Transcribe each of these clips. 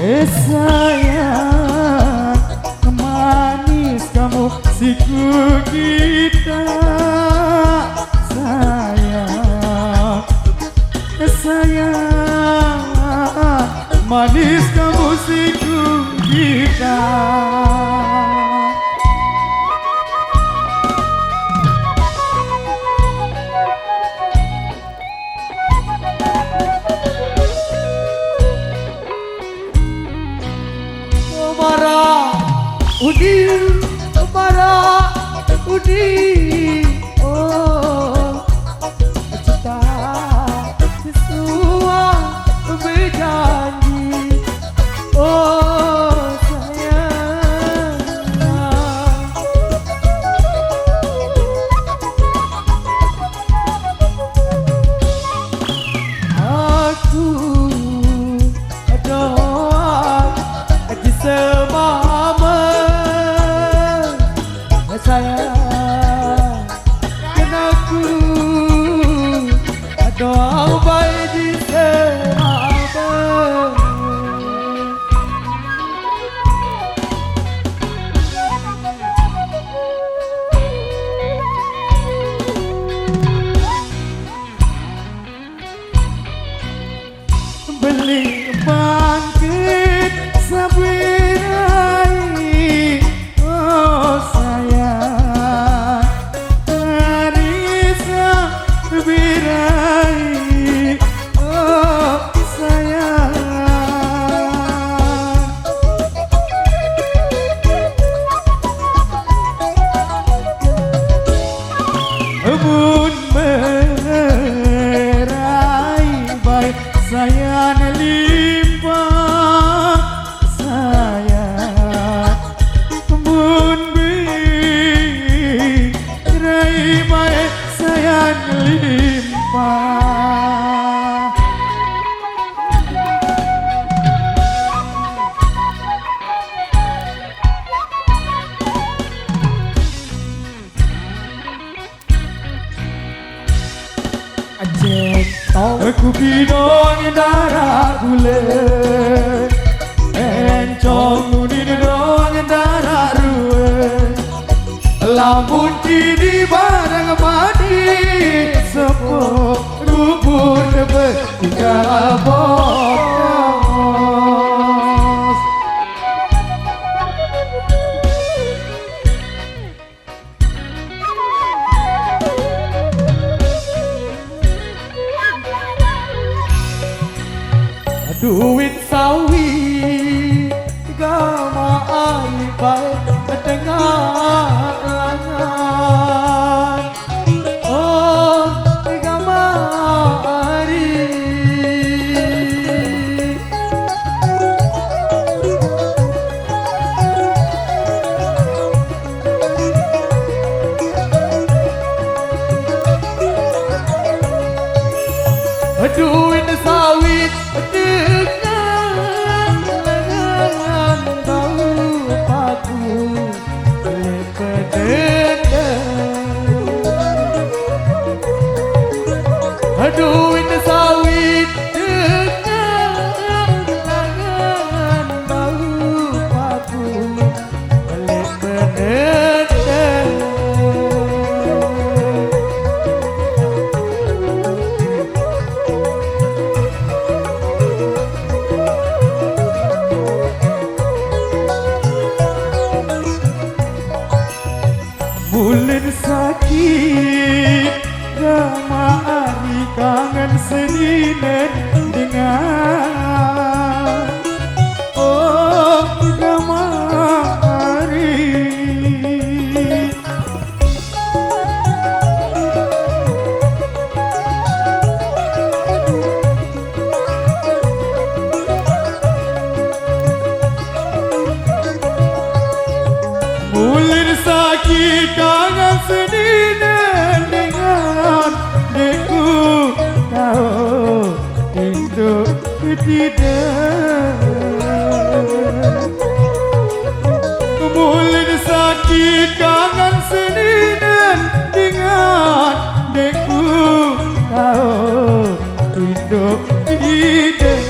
Sayang, manis kamu siku kita. Sayang, sayang, manis kamu siku kita. Udi, bara, udi, oh, cinta sesuai berjanji, oh sayang. Aku doa di semama. Sayang, kan aku doa baik di semua. Beli bangkit sabirai, oh sayang, Marisa birai, oh sayang. Bun merai baik sayang limpah, sayang bun berai baik sayang limpah. Aku bidong darah gule, encong unin dong darah ruwe, lamun kini barang mati sepuh rubur tinggal bos. Duit sawi gama air baik tengah langan, oh gama ari. Duit sawit dengan lengan bau paku lepedendang. Duit sawit dengan lengan bau paku lepedendang. Mulin sakit gama ari kangen seninen dengan, oh gama ari. Mulin sakit kangen seninen dengan deku tahu hidup tidak. Mulin sakit kangen seninen dengan deku tahu hidup tidak.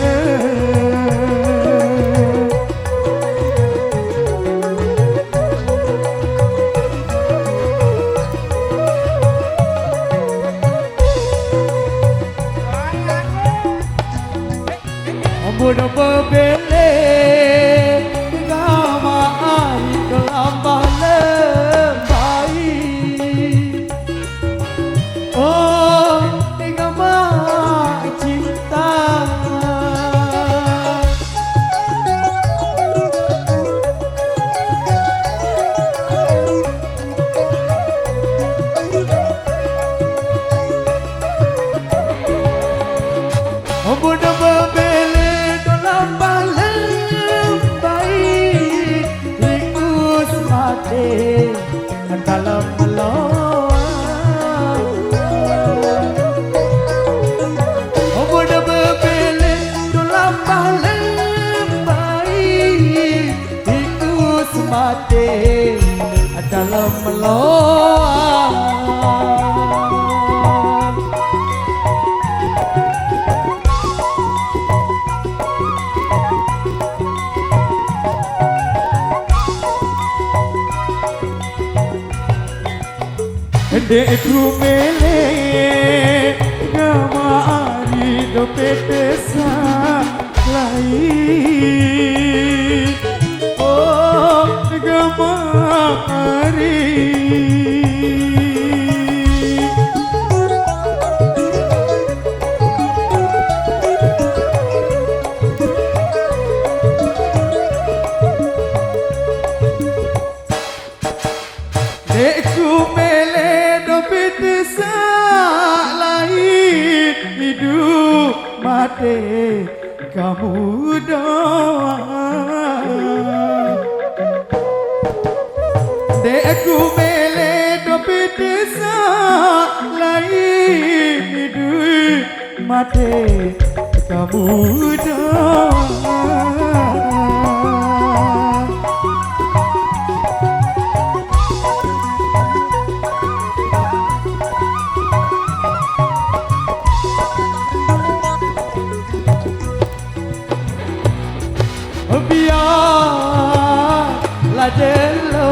Budak berbele Gama ari kelambah lembai Oh gama cinta Budak berbele dalam balang baik Rikus mati dalam meloang Budak berbele dalam balang baik Rikus mati dalam meloang Dekku mele gama ari do petesa lain Oh gama ari Dekku mele petesa lain hidup mati kamu doang Dekku mele petesa lain hidup mati kamu doang Biarlah jelo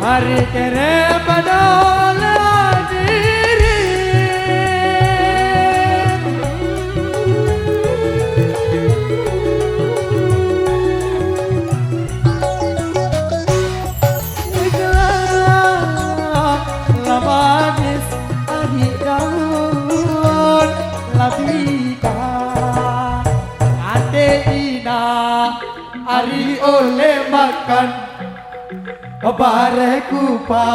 hari kere padola diri Lamanis hari daun labika ate ina Ari oleh makan Bareku pa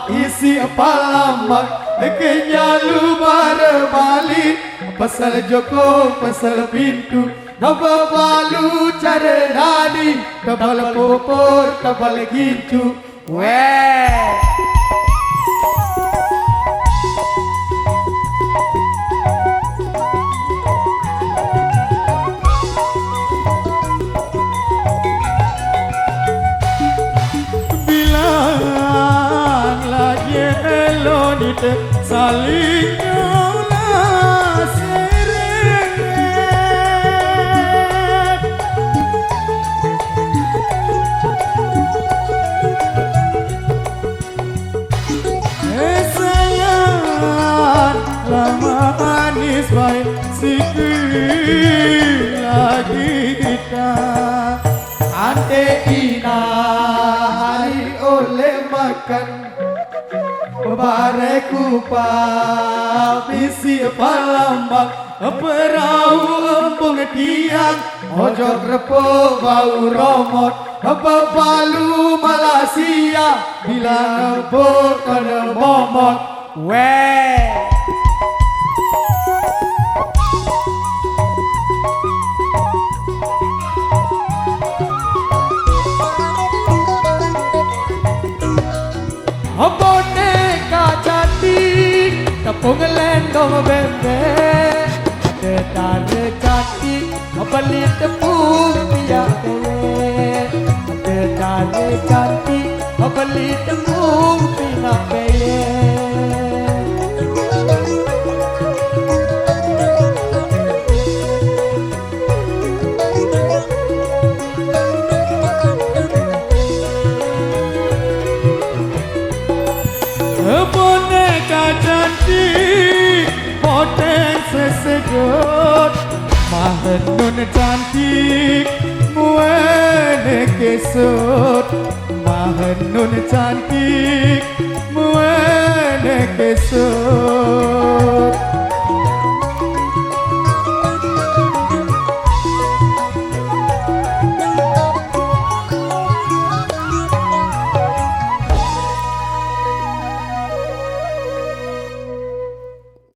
isi palamak Dekenya lu balik Pasal Joko pasal pintu Napa balu cara nadi Kabal popor kabal gincu Weh saling nyala seret sayang lama manis baik sikit lagi kita ante ina hari oleh makan Bareku pa visi palambak perahu empung tiang ojo repo bau romot apa palu Malaysia bila nempo kena momot weh boneka cantik tepung lendong bebek Tare cantik beli tepung tiap bebek Tare cantik beli tepung tiap bebek boneka cantik poteng sesedot Mahenun cantik muene kesut, Mahenun cantik muene kesut.